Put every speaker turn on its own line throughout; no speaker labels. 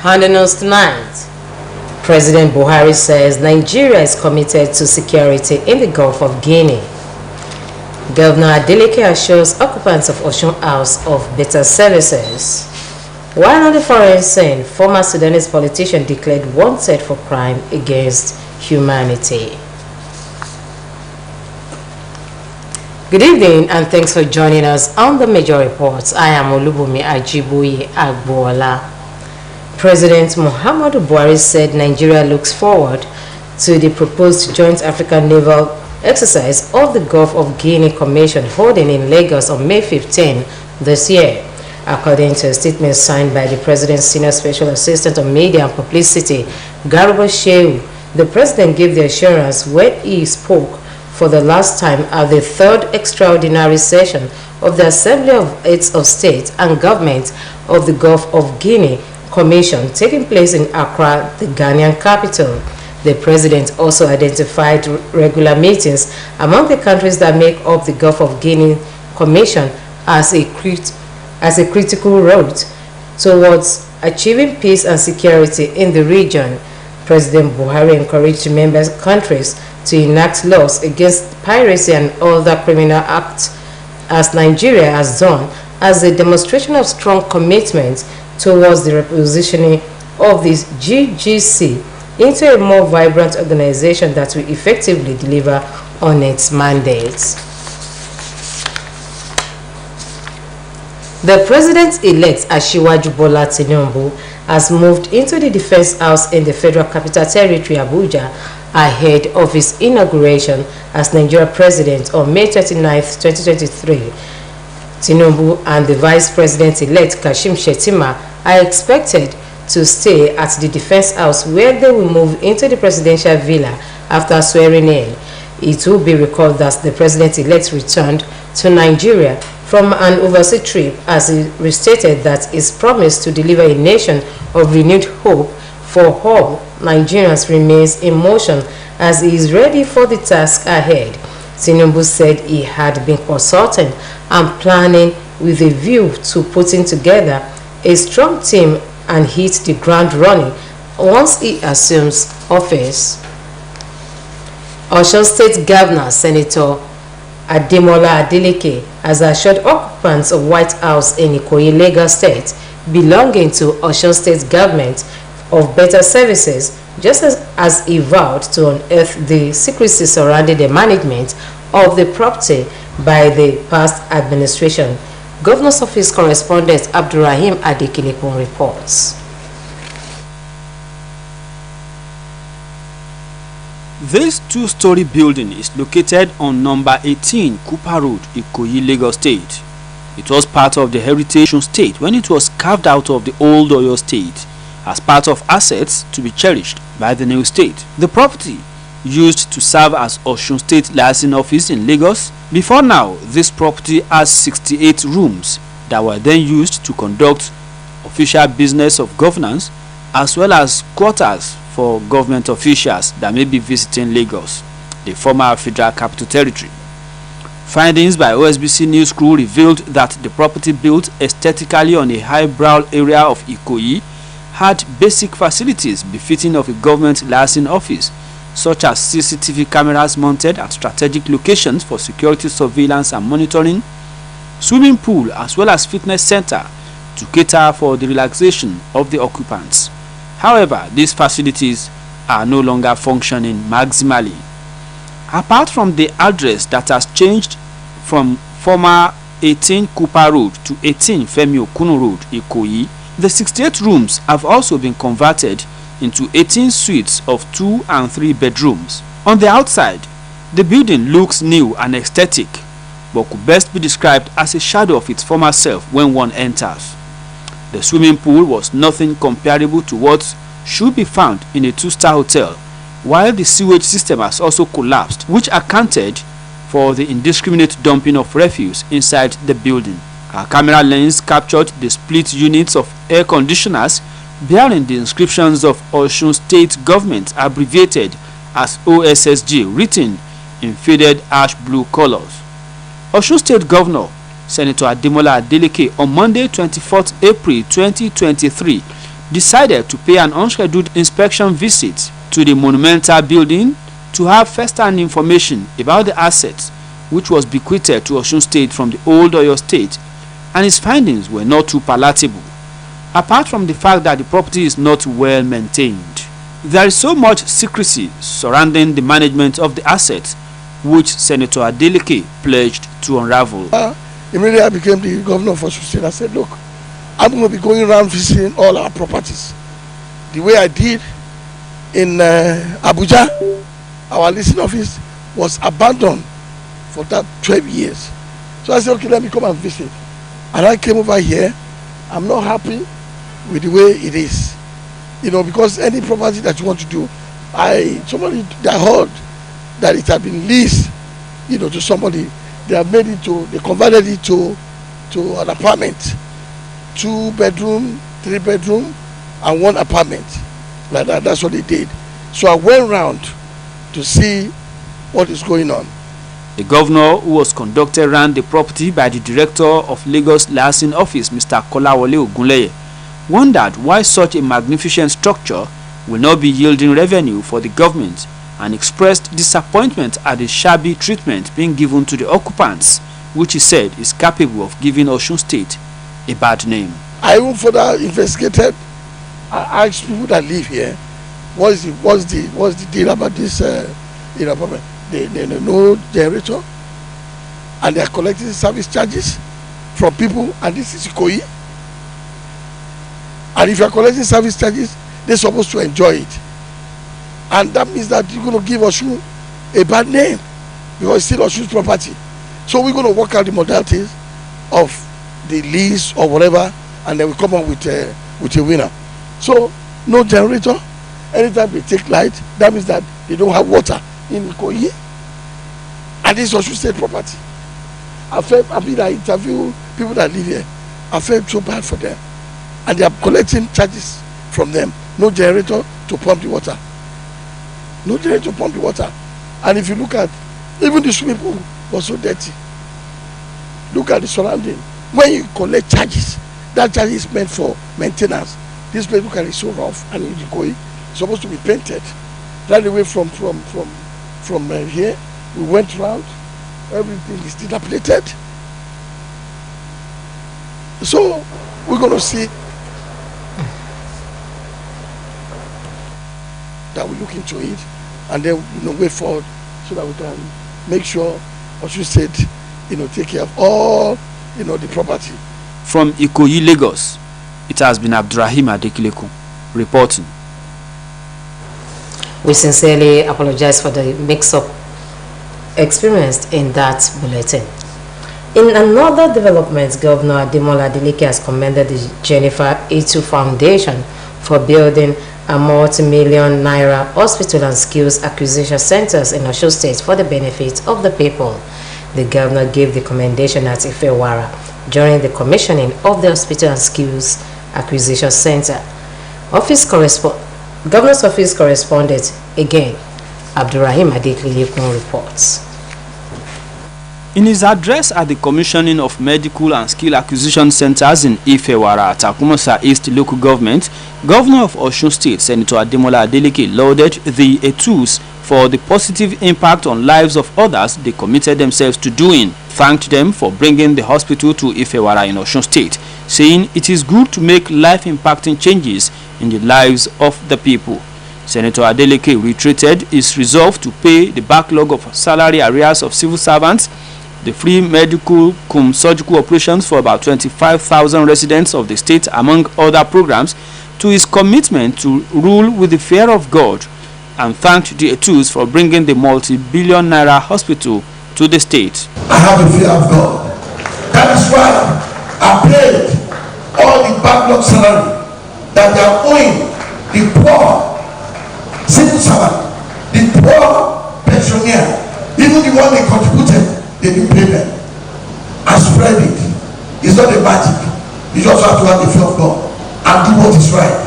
On the news tonight, President Buhari says Nigeria is committed to security in the Gulf of Guinea. Governor Adeleke assures occupants of Osun House of better services. While on the foreign scene, former Sudanese politician declared wanted for crime against humanity. Good evening and thanks for joining us on the Major Reports. I am Olubumi Ajiboye Agbola. President Muhammadu Buhari said Nigeria looks forward to the proposed joint African naval exercise of the Gulf of Guinea Commission holding in Lagos on May 15 this year. According to a statement signed by the President's Senior Special Assistant on Media and Publicity, Garba Shehu, the President gave the assurance when he spoke for the last time at the third extraordinary session of the Assembly of Heads of State and Government of the Gulf of Guinea Commission taking place in Accra, the Ghanaian capital. The President also identified regular meetings among the countries that make up the Gulf of Guinea Commission as a critical route towards achieving peace and security in the region. President Buhari encouraged member countries to enact laws against piracy and other criminal acts, as Nigeria has done, as a demonstration of strong commitment towards the repositioning of this GGC into a more vibrant organization that will effectively deliver on its mandates. The President-elect Asiwaju Bola Tinubu has moved into the Defense House in the Federal Capital Territory, Abuja, ahead of his inauguration as Nigeria President on May 29, 2023. Tinubu and the Vice President-elect Kashim Shettima are expected to stay at the Defense House, where they will move into the presidential villa after swearing in. It will be recalled that the President-elect returned to Nigeria from an overseas trip as he restated that his promise to deliver a nation of renewed hope for all Nigerians remains in motion as he is ready for the task ahead. Tinubu said he had been consulting and planning with a view to putting together a strong team and hit the ground running once he assumes office. Osun State Governor Senator Ademola Adeleke has assured occupants of White House in Ikoyi, Lagos State, belonging to Osun State government, of better services, just as he vowed to unearth the secrecy surrounding the management of the property by the past administration. Governor's Office correspondent Abdurrahim Adekinekun reports.
This two-story building is located on number 18 Kupa Road, Ikoyi, Lagos State. It was part of the Heritage State when it was carved out of the old Oyo State as part of assets to be cherished by the new state. The property used to serve as Osun State Liaison Office in Lagos. Before now, this property has 68 rooms that were then used to conduct official business of governance as well as quarters for government officials that may be visiting Lagos, the former Federal Capital Territory. Findings by Osbc news crew revealed that the property, built aesthetically on a highbrow area of Ikoyi, had basic facilities befitting of a government liaison office, such as CCTV cameras mounted at strategic locations for security surveillance and monitoring, swimming pool as well as fitness center to cater for the relaxation of the occupants. However, these facilities are no longer functioning maximally. Apart from the address that has changed from former 18 Kupa Road to 18 Femi Okunu Road, Ikoyi, the 68 rooms have also been converted into 18 suites of 2 and 3 bedrooms. On the outside, the building looks new and aesthetic, but could best be described as a shadow of its former self when one enters. The swimming pool was nothing comparable to what should be found in a 2-star hotel, while the sewage system has also collapsed, which accounted for the indiscriminate dumping of refuse inside the building. Our camera lens captured the split units of air conditioners bearing the inscriptions of Osun State Government, abbreviated as OSSG, written in faded ash blue colors. Osun State Governor Senator Ademola Adeleke on Monday 24th April 2023 decided to pay an unscheduled inspection visit to the monumental building to have first-hand information about the assets which was bequeathed to Osun State from the old Oyo State, and his findings were not too palatable, apart from the fact that the property is not well maintained. There is so much secrecy surrounding the management of the assets which Senator Adeleke pledged to unravel.
Immediately I became the governor of Osun State. I said, look, I'm going to be going around visiting all our properties. The way I did in Abuja, our leasing office was abandoned for that 12 years. So I said, okay, let me come and visit. And I came over here. I'm not happy with the way it is. Because any property that you want to do, somebody that heard that it had been leased, to somebody, they converted it to an apartment, 2 bedroom, 3 bedroom, and 1 apartment. Like that, that's what they did. So I went around to see what is going on.
The governor, who was conducted around the property by the director of Lagos Licensing Office, Mr. Kolawole Ogunleye, wondered why such a magnificent structure will not be yielding revenue for the government, and expressed disappointment at the shabby treatment being given to the occupants, which he said is capable of giving Osun State a bad name.
I even further investigated. I asked people that live here, what's the deal about this apartment? They no generator, and they are collecting service charges from people, and this is Ikoyi. And if you are collecting service charges, they're supposed to enjoy it. And that means that you're going to give Osun a bad name, because it's still Osun's property. So we're going to work out the modalities of the lease or whatever, and then we come up with a winner. So no generator. Anytime they take light, that means that they don't have water in Ikoyi, and this is Osun State property. I interview people that live here. I felt so bad for them, and they are collecting charges from them. No generator to pump the water. No generator to pump the water. And if you look at, even the swimming pool was so dirty. Look at the surrounding. When you collect charges, that charge is meant for maintenance. This place, look at it, so rough, and it's supposed to be painted. Right away from here, we went round. Everything is dilapidated. So we're going to see that we look into it, and then way forward, so that we can make sure Osun State take care of all the property.
From Ikoyi, Lagos, it has been Abdurrahim Adekileku reporting.
We sincerely apologize for the mix-up experienced in that bulletin. In another development, Governor Ademola Adeleke has commended the Jennifer Itu Foundation for building a multi-million naira hospital and skills acquisition centers in Osun State for the benefit of the people. The governor gave the commendation at Ifewara during the commissioning of the hospital and skills acquisition center. Governor's office correspondent again, Abdurrahim Adekileku reports.
In his address at the commissioning of medical and skill acquisition centers in Ifewara, Takumosa East local government, Governor of Osun State, Senator Ademola Adeleke, lauded the Etus for the positive impact on lives of others they committed themselves to doing, thanked them for bringing the hospital to Ifewara in Osun State, saying it is good to make life-impacting changes in the lives of the people. Senator Adeleke reiterated his resolve to pay the backlog of salary arrears of civil servants, the free medical surgical operations for about 25,000 residents of the state, among other programs, to his commitment to rule with the fear of God, and thanked the Etus for bringing the multi-billion naira hospital to the state.
I have a fear of God. That is why I paid all the backlog salary that they are owing the poor civil servant, the poor pensioner, even the one they contributed. They didn't pay them. I spread it. It's not a magic. You just have to have the fear of God and do what is right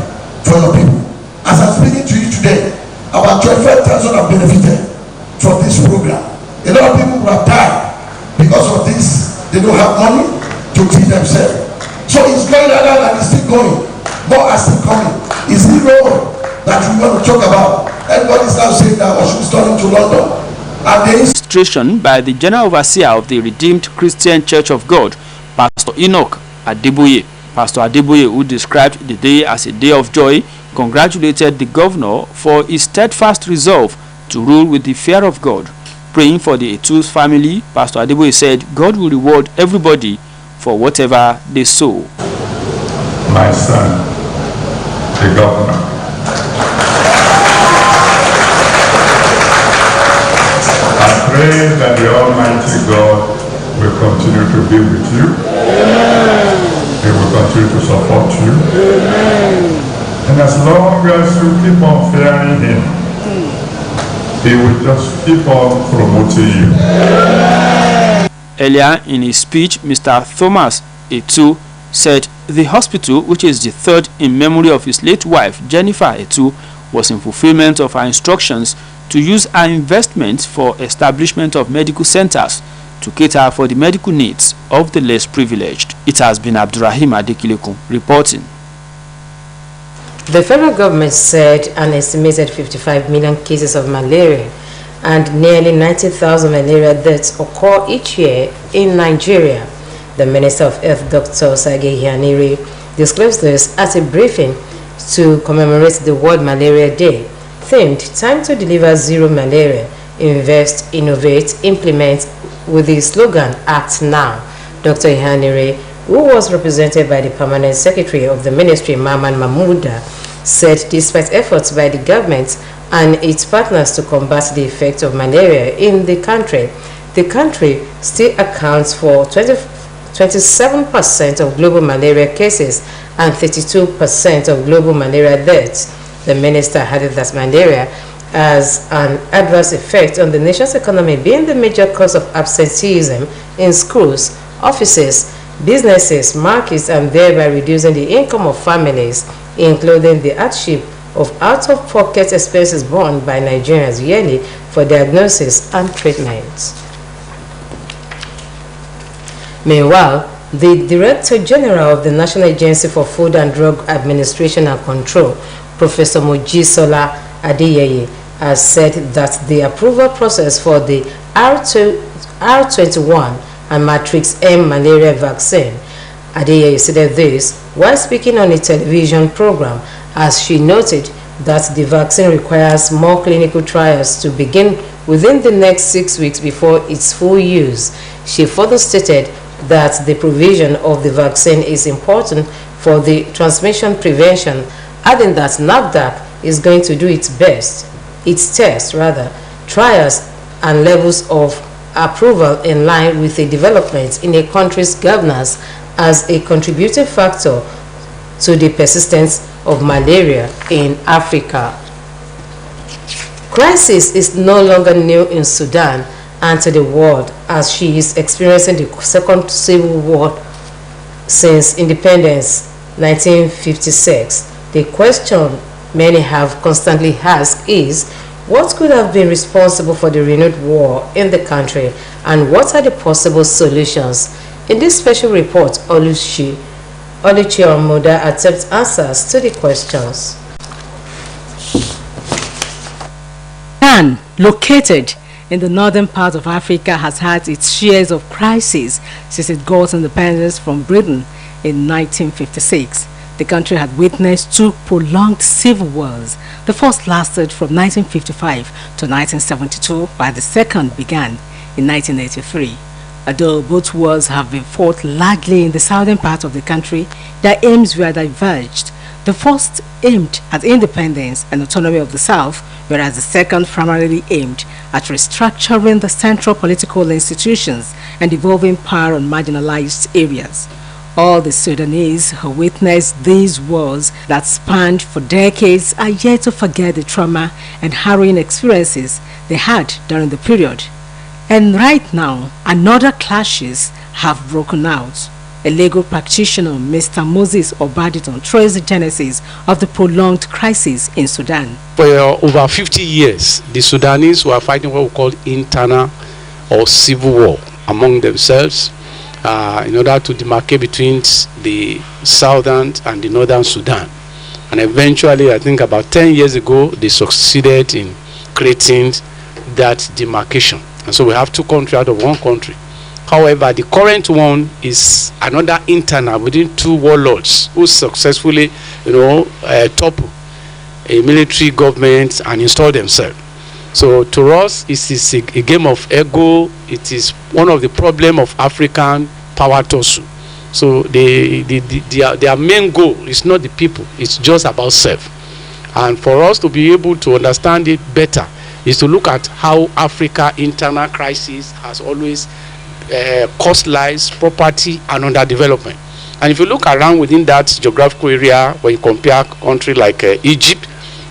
for your people. As I'm speaking to you today, about 25,000 have benefited from this program. A lot of people will have died because of this. They don't have money to treat themselves. So it's going like that and it's still going. more are still coming. Is it road that we want to talk about? Everybody's now saying that Osun's turning to London. And the
Illustration by the General Overseer of the Redeemed Christian Church of God, Pastor Enoch Adeboye. Pastor Adeboye, who described the day as a day of joy, congratulated the governor for his steadfast resolve to rule with the fear of God. Praying for the Etu's family, Pastor Adeboye said God will reward everybody for whatever they sow.
My son, the governor, I pray that the Almighty God will continue to be with you. He will continue to support you. And as long as you keep on fearing him, he will just keep on promoting you.
Earlier in his speech, Mr. Thomas Etu said the hospital, which is the third in memory of his late wife, Jennifer Etu, was in fulfillment of her instructions to use her investments for establishment of medical centers to cater for the medical needs of the less privileged. It has been Abdurrahim Adekileku reporting.
The federal government said an estimated 55 million cases of malaria and nearly 90,000 malaria deaths occur each year in Nigeria. The Minister of Health, Dr. Sage Hianire, disclosed this at a briefing to commemorate the World Malaria Day, themed Time to Deliver Zero Malaria, Invest, Innovate, Implement, with the slogan Act Now. Dr. Hianire, who was represented by the Permanent Secretary of the Ministry, Maman Mahmouda, said despite efforts by the government and its partners to combat the effects of malaria in the country still accounts for 27% of global malaria cases and 32% of global malaria deaths. The minister added that malaria has an adverse effect on the nation's economy, being the major cause of absenteeism in schools, offices, businesses, markets, and thereby reducing the income of families, including the hardship of out-of-pocket expenses borne by Nigerians yearly for diagnosis and treatment. Meanwhile, the Director General of the National Agency for Food and Drug Administration and Control, Professor Mojisola Adeyeye, has said that the approval process for the R21 and Matrix M malaria vaccine. Adeyeye said this while speaking on a television program, as she noted that the vaccine requires more clinical trials to begin within the next 6 weeks before its full use. She further stated that the provision of the vaccine is important for the transmission prevention, adding that NAFDAC is going to do its test, trials and levels of approval in line with the development in a country's governance as a contributing factor to the persistence of malaria in Africa. Crisis is no longer new in Sudan and to the world, as she is experiencing the second civil war since independence 1956. The question many have constantly asked is, what could have been responsible for the renewed war in the country, and what are the possible solutions? In this special report, Oluchi Omoda attempts answers to the questions.
Sudan, located in the northern part of Africa, has had its shares of crises since it got independence from Britain in 1956. The country had witnessed two prolonged civil wars. The first lasted from 1955 to 1972, while the second began in 1983. Although both wars have been fought largely in the southern part of the country, their aims were diverged. The first aimed at independence and autonomy of the South, whereas the second primarily aimed at restructuring the central political institutions and devolving power on marginalized areas. All the Sudanese who witnessed these wars that spanned for decades are yet to forget the trauma and harrowing experiences they had during the period. And right now, another clashes have broken out. A legal practitioner, Mr. Moses Obaditon, traced the genesis of the prolonged crisis in Sudan.
For over 50 years, the Sudanese were fighting what we call internal or civil war among themselves. in order to demarcate between the southern and the northern Sudan. And eventually, I think about 10 years ago, they succeeded in creating that demarcation. And so we have two countries out of one country. However, the current one is another internal within two warlords who successfully, topple a military government and install themselves. So to us, it is a game of ego. It is one of the problems of African power tussle. So their main goal is not the people. It's just about self. And for us to be able to understand it better is to look at how Africa internal crisis has always cost lives, property, and underdevelopment. And if you look around within that geographical area, when you compare a country like Egypt,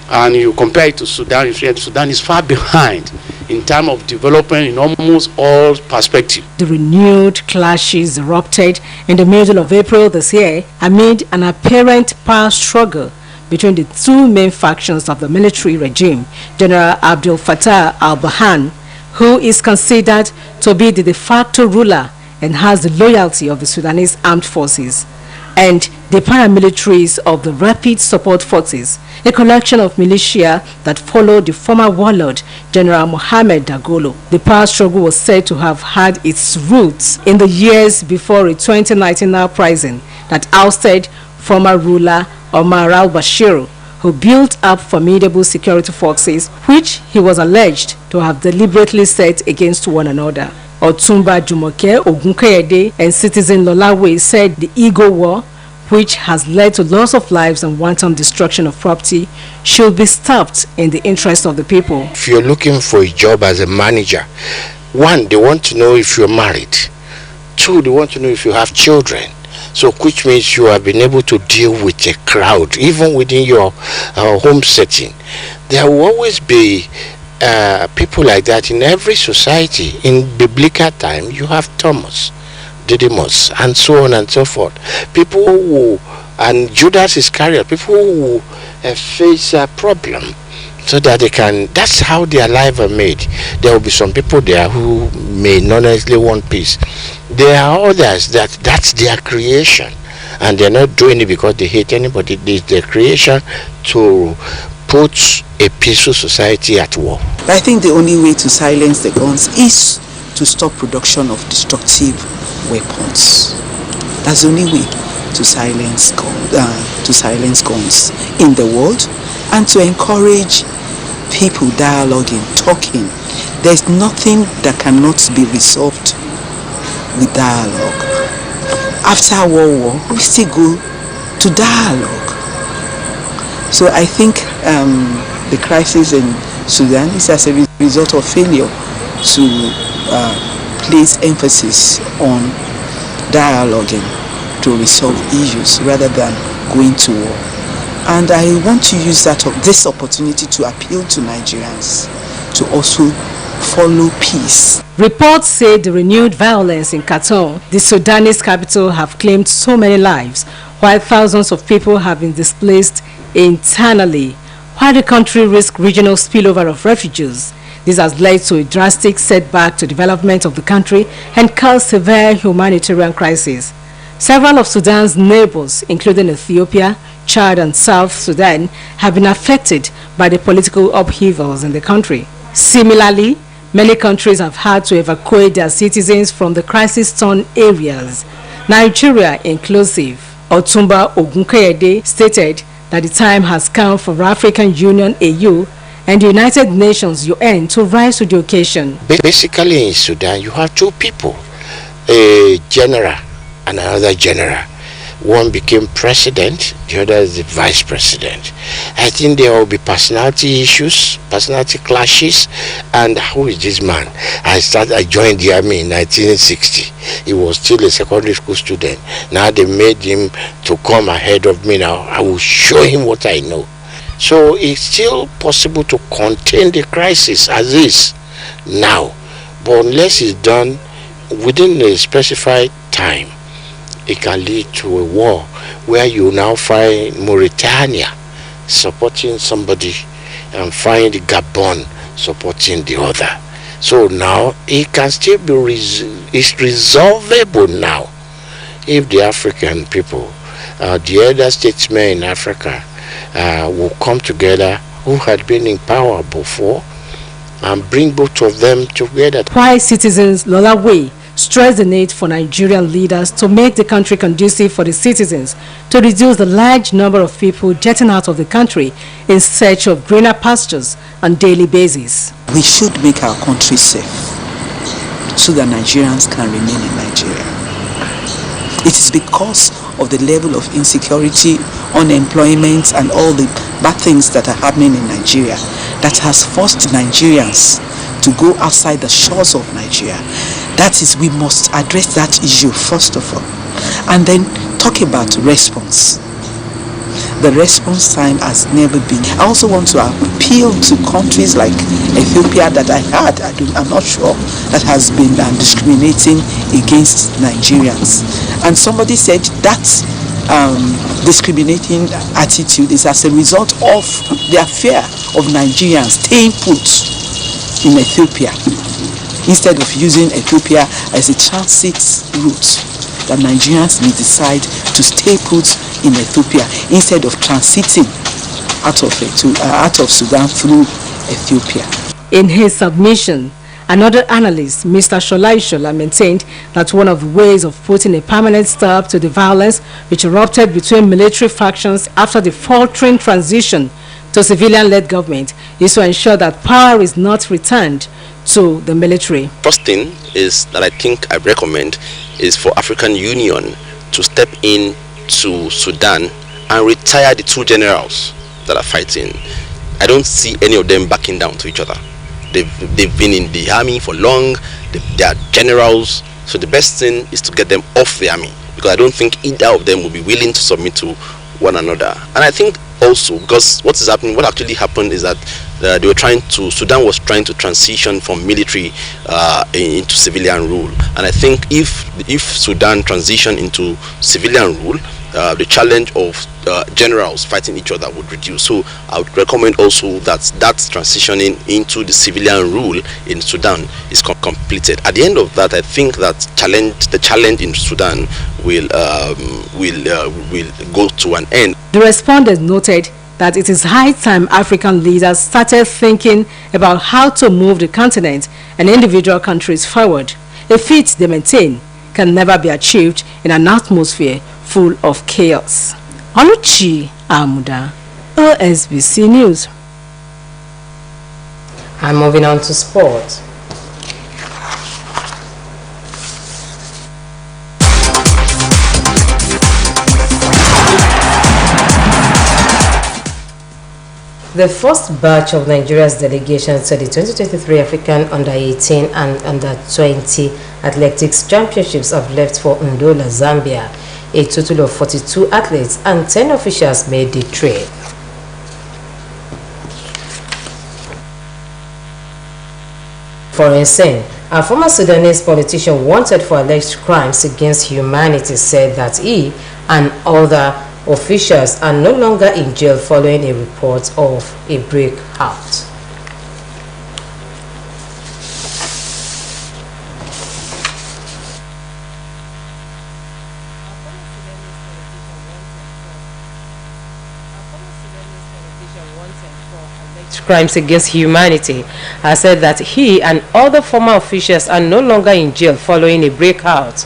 and you compare it to Sudan, Sudan is far behind in terms of development in almost all perspectives.
The renewed clashes erupted in the middle of April this year amid an apparent power struggle between the two main factions of the military regime, General Abdel Fattah al-Burhan, who is considered to be the de facto ruler and has the loyalty of the Sudanese armed forces, and the paramilitaries of the Rapid Support Forces, a collection of militia that followed the former warlord General Mohamed Dagolo. The power struggle was said to have had its roots in the years before a 2019 uprising that ousted former ruler Omar al-Bashir, who built up formidable security forces which he was alleged to have deliberately set against one another. Otumba Jumoke Ogunkayede and citizen Lolawe said the ego war, which has led to loss of lives and wanton destruction of property, should be stopped in the interest of the people.
If you're looking for a job as a manager, one, they want to know if you're married. Two, they want to know if you have children. So which means you have been able to deal with a crowd, even within your home setting. There will always be people like that in every society. In biblical time, you have Thomas, Didymus, and so on and so forth. People who, and Judas Iscariot, people who face a problem so that they can, that's how their lives are made. There will be some people there who may not necessarily want peace. There are others that's their creation, and they're not doing it because they hate anybody. It's their creation to put a peaceful society at war.
I think the only way to silence the guns is to stop production of destructive weapons. That's the only way to silence guns in the world, and to encourage people dialoguing, talking. There's nothing that cannot be resolved with dialogue. After World War, we still go to dialogue. So I think the crisis in Sudan is as a result of failure to place emphasis on dialoguing to resolve issues rather than going to war. And I want to use this opportunity to appeal to Nigerians to also follow peace.
Reports say the renewed violence in Khartoum, the Sudanese capital, have claimed so many lives, while thousands of people have been displaced internally, while the country risks regional spillover of refugees. This has led to a drastic setback to development of the country and caused severe humanitarian crisis. Several of Sudan's neighbors, including Ethiopia, Chad and South Sudan, have been affected by the political upheavals in the country. Similarly, many countries have had to evacuate their citizens from the crisis-torn areas, Nigeria inclusive. Otumba Ogunkayede stated that the time has come for the African Union AU and the United Nations UN to rise to the occasion.
Basically in Sudan, you have two people, a general and another general. One became president, the other is the vice president. I think there will be personality issues, personality clashes. And who is this man? I joined the army in 1960. He was still a secondary school student. Now they made him to come ahead of me. Now I will show him what I know. So it's still possible to contain the crisis as is now. But unless it's done within a specified time, it can lead to a war where you now find Mauritania supporting somebody and find Gabon supporting the other. So now it can still be it's resolvable now if the African people, the other statesmen in Africa will come together who had been in power before and bring both of them together.
Why citizens Lola Way stressed the need for Nigerian leaders to make the country conducive for the citizens to reduce the large number of people jetting out of the country in search of greener pastures on a daily basis.
We should make our country safe so that Nigerians can remain in Nigeria. It is because of the level of insecurity, unemployment and all the bad things that are happening in Nigeria that has forced Nigerians to go outside the shores of Nigeria. That is, we must address that issue first of all and then talk about response. The response time has never been. I also want to appeal to countries like Ethiopia that I'm not sure, that has been discriminating against Nigerians. And somebody said that discriminating attitude is as a result of their fear of Nigerians staying put in Ethiopia instead of using Ethiopia as a transit route. That Nigerians may decide to stay put in Ethiopia instead of transiting out of Sudan through Ethiopia.
In his submission, another analyst, Mr. Shola Ishola, maintained that one of the ways of putting a permanent stop to the violence which erupted between military factions after the faltering transition to civilian-led government is to ensure that power is not returned to the military.
First thing is that I recommend is for African Union to step in to Sudan and retire the two generals that are fighting. I don't see any of them backing down to each other. They've been in the army for long. They are generals. So the best thing is to get them off the army, because I don't think either of them will be willing to submit to one another. And I think also because what actually happened is that Sudan was trying to transition from military into civilian rule. And I think if Sudan transitioned into civilian rule, the challenge of generals fighting each other would reduce. So I would recommend also that transitioning into the civilian rule in Sudan is completed. At the end of that, I think that the challenge in Sudan will go to an end.
The respondents noted that it is high time African leaders started thinking about how to move the continent and individual countries forward. A feat they maintain can never be achieved in an atmosphere full of chaos. Oluchi Amuda, Osbc News.
And moving on to sport. The first batch of Nigeria's delegations to the 2023 African Under-18 and Under-20 Athletics Championships have left for Ndola, Zambia. A total of 42 athletes and 10 officials made the trip. For instance, a former Sudanese politician wanted for alleged crimes against humanity said that he and other officials are no longer in jail following a report of a breakout. Crimes against humanity has said that he and other former officials are no longer in jail following a breakout.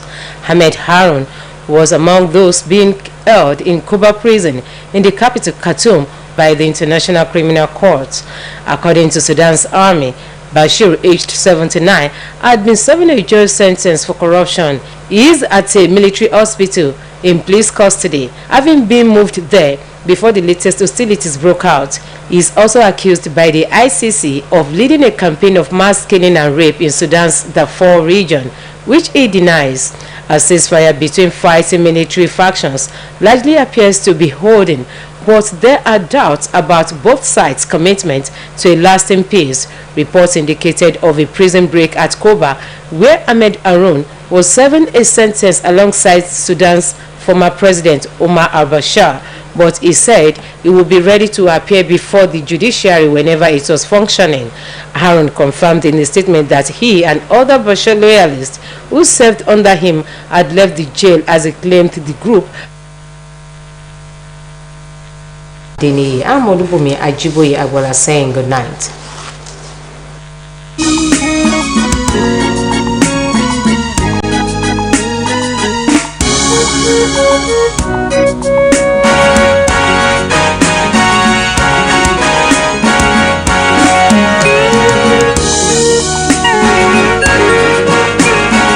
Ahmed Harun was among those being held in Kuba prison in the capital Khartoum by the International Criminal Court. According to Sudan's army, Bashir, aged 79, had been serving a jail sentence for corruption. He is at a military hospital in police custody, having been moved there before the latest hostilities broke out. He is also accused by the ICC of leading a campaign of mass killing and rape in Sudan's Darfur region, which he denies. A ceasefire between fighting military factions largely appears to be holding, but there are doubts about both sides' commitment to a lasting peace. Reports indicated of a prison break at Koba, where Ahmed Harun was serving a sentence alongside Sudan's former president Omar al-Bashir. but he said he would be ready to appear before the judiciary whenever it was functioning. Aaron confirmed in a statement that he and other Bashir loyalists who served under him had left the jail, as he claimed the group. I'm Olubumi Ajiboye Agbola saying good night.